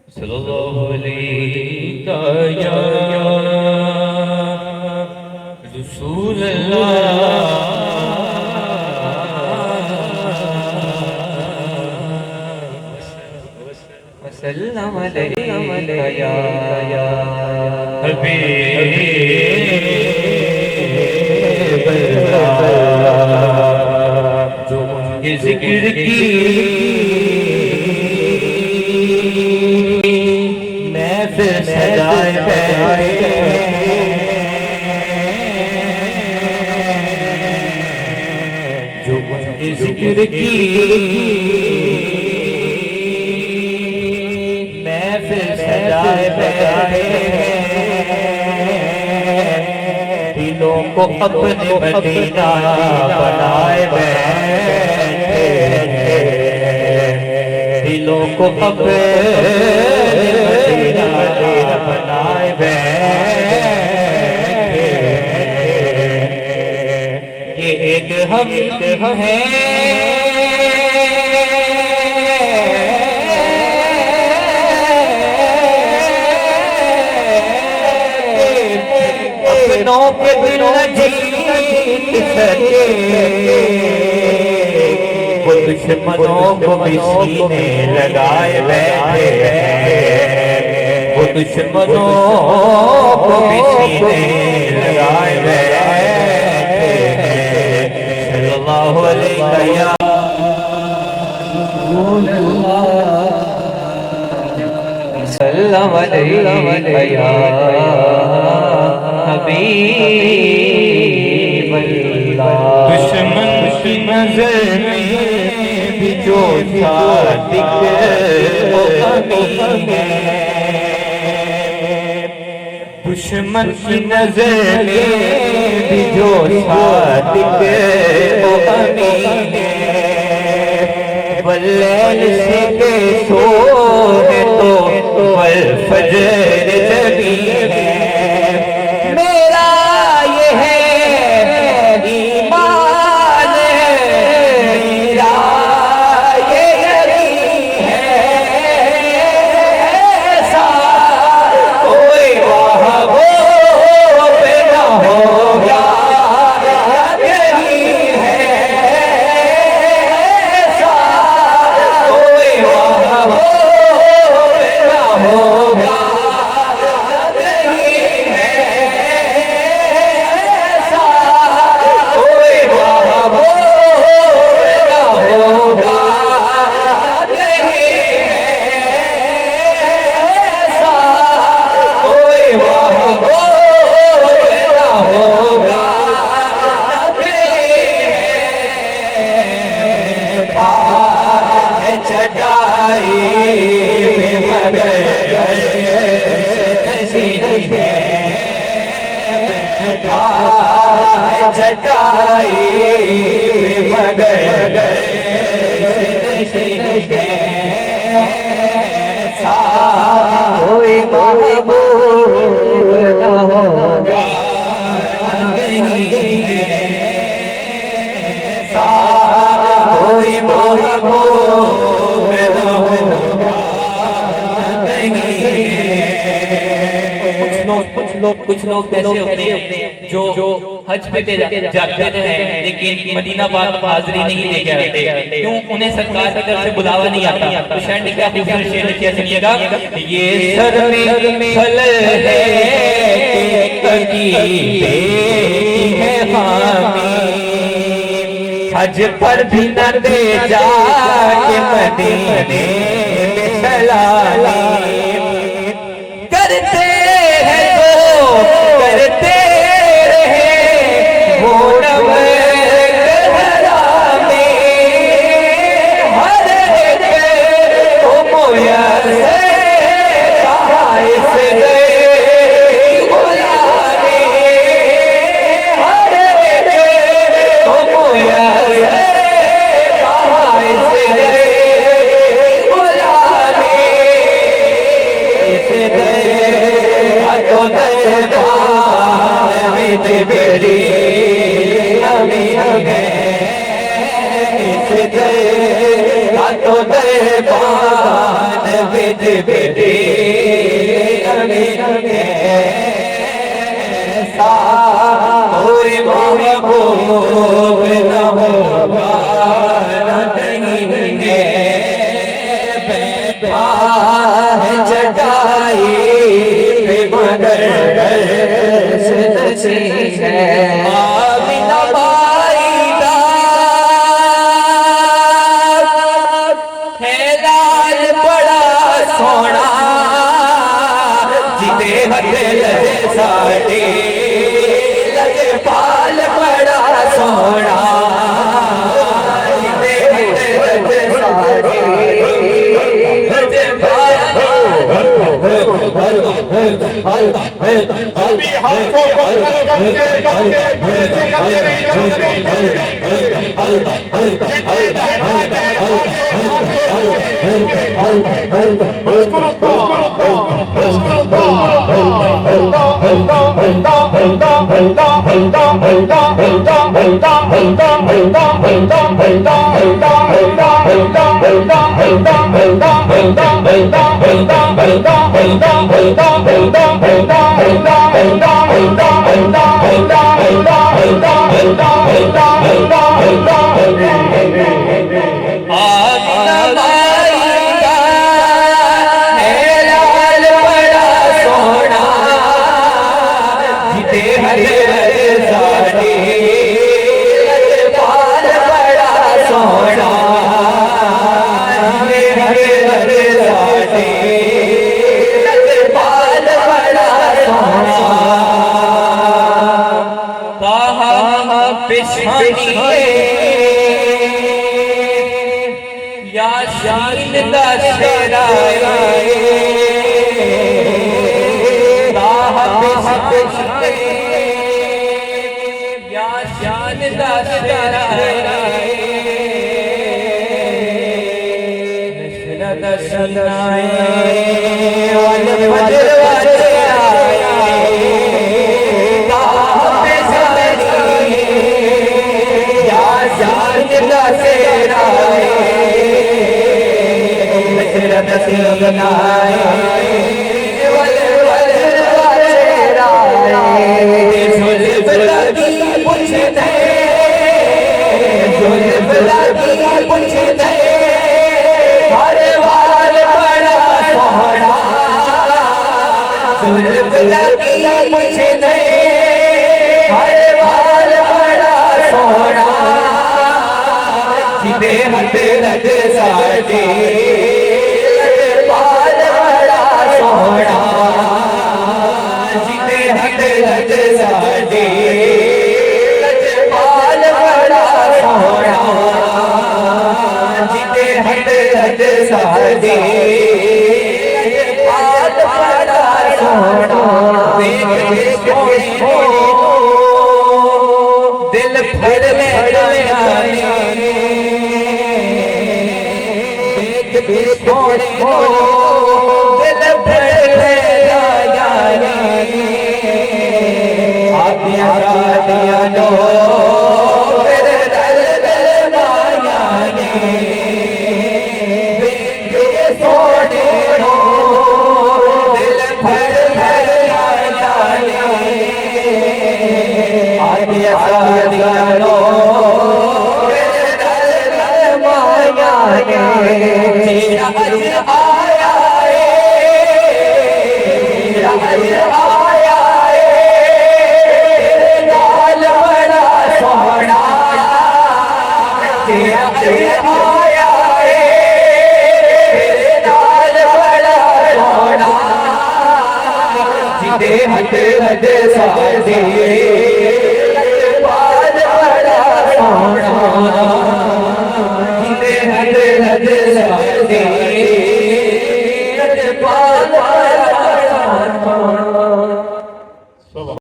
सल्लल्लाहु अलैहि या रसूल अल्लाह वसल्लम अलैका या हबीब अल्लाह। जो उनके जिक्र की सजाए जो उनके जिक्र की महफिल सजाए दिलों को अपने मदीना बनाए बैठे, दिलों को अपने बनाए बैठे। ये एक हम हैं अपनों के दिल जीत सके, वो दुश्मनों को भी सीने लगाए बैठे, वो दुश्मनों को भी सीने लगाए बैठे। सल्लल्लाहु अलैहि या सल्लल्लाहु अलैहि या हबीब अल्लाह। दुश्मन की नजर में भी जो सादिक वो अमीन है, दुश्मन की नजर में भी जो सादिक वो अमीन है। वल्लैल से के सोए तो वल फजर जबी है। मेरा ये है ईमान, मेरा ये यकीन है, ऐसा कोई चटाई मगर कोई महबूब न होगा, कोई महबूब न होगा। कुछ लोग ऐसे होते हैं जो हज पे जाते हैं लेकिन मदीना पाक हाजिरी नहीं लेके आते। क्यों? उन्हें सरकार की तरफ से बुलावा नहीं आता। तो शायद क्या खूबसूरत शेर लिखा, सुनिएगा। ये सर में खलल है कि है हामी, हज पर भी न दे जाके मदीने में सलामी। करते हैं तो करते रहे वो नवगहरा में, हर एक को मुयस्सर बाइस गए गुलामी, हर एक को मुयस्सर बाइस गए गुलामी। इसे बेरी हमी है इस दे तो दे पान विद बेटे ऐसा और महबूब न होगा न कहीं है बैठा है चटाई पे मगर नसीब है आमिना बाई का है लाल बड़ा सोना जिते हथे लजे साड़े लजे पाल बड़ा सोना जिते हथे लजे साड़े लजे पाल अभी हमको या शान दा शेरा या शान दा शेरा नशरत सुनाए वल फजर वाचे दिल फिर ले देख दिल फिर ले आदिया रातिया नो हटे हटे सादे